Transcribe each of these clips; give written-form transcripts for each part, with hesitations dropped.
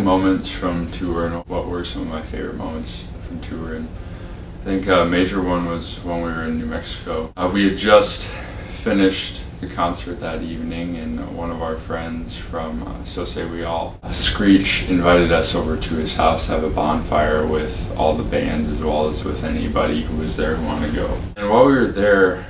moments from tour and what were some of my favorite moments from tour. And I think a major one was when we were in New Mexico. We had just finished the concert that evening, and one of our friends from So Say We All, Screech, invited us over to his house to have a bonfire with all the bands as well as with anybody who was there who wanted to go. And while we were there,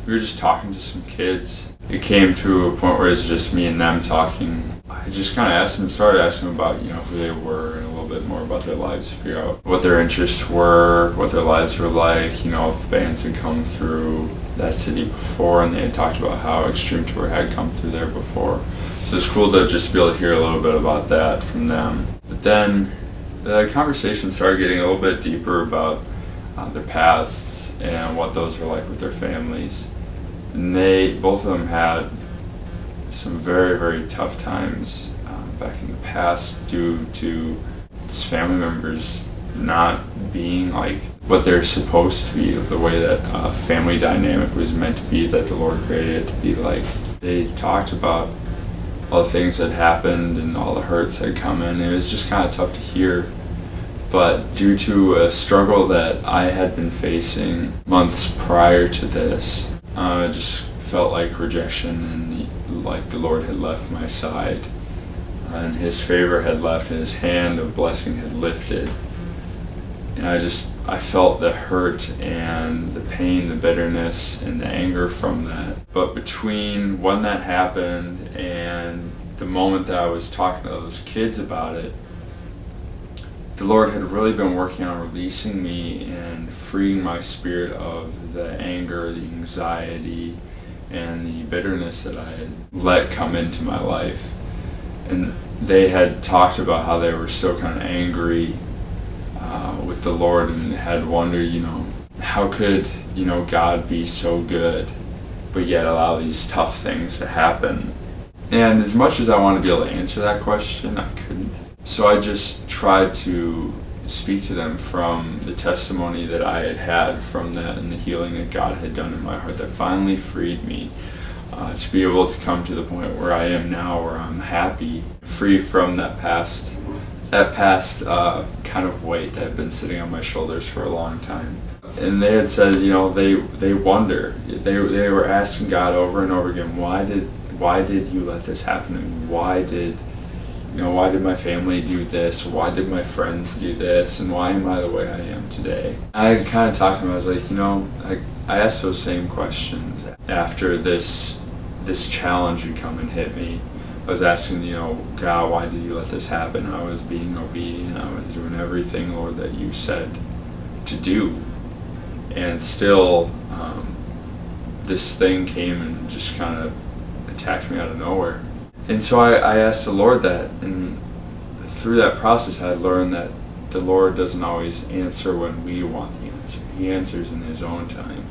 we were just talking to some kids. It came to a point where it was just me and them talking. I just kind of started asking them about, who they were and a little bit more about their lives, to figure out what their interests were, what their lives were like, if bands had come through that city before, and they had talked about how Extreme Tour had come through there before. So it's cool to just be able to hear a little bit about that from them. But then the conversation started getting a little bit deeper about their pasts and what those were like with their families. And both of them had some very, very tough times back in the past due to his family members not being like what they're supposed to be, the way that family dynamic was meant to be, that the Lord created it to be like. They talked about all the things that happened and all the hurts that come in. It was just kind of tough to hear. But due to a struggle that I had been facing months prior to this, it just felt like rejection, and like the Lord had left my side, and His favor had left, and His hand of blessing had lifted. And I felt the hurt and the pain, the bitterness and the anger from that. But between when that happened and the moment that I was talking to those kids about it, the Lord had really been working on releasing me and freeing my spirit of the anger, the anxiety, and the bitterness that I had let come into my life. And they had talked about how they were still kind of angry with the Lord, and had wondered, how could, God be so good, but yet allow these tough things to happen? And as much as I wanted to be able to answer that question, I couldn't. So I just tried to speak to them from the testimony that I had had from that and the healing that God had done in my heart that finally freed me to be able to come to the point where I am now, where I'm happy, free from that past kind of weight that had been sitting on my shoulders for a long time. And they had said, they wonder, they were asking God over and over again, why did you let this happen to me? Why did my family do this? Why did my friends do this? And why am I the way I am today? I kind of talked to him. I was like, I asked those same questions after this challenge had come and hit me. I was asking, God, why did you let this happen? I was being obedient. I was doing everything, Lord, that you said to do. And still, this thing came and just kind of attacked me out of nowhere. And so I asked the Lord that, and through that process I learned that the Lord doesn't always answer when we want the answer. He answers in His own time.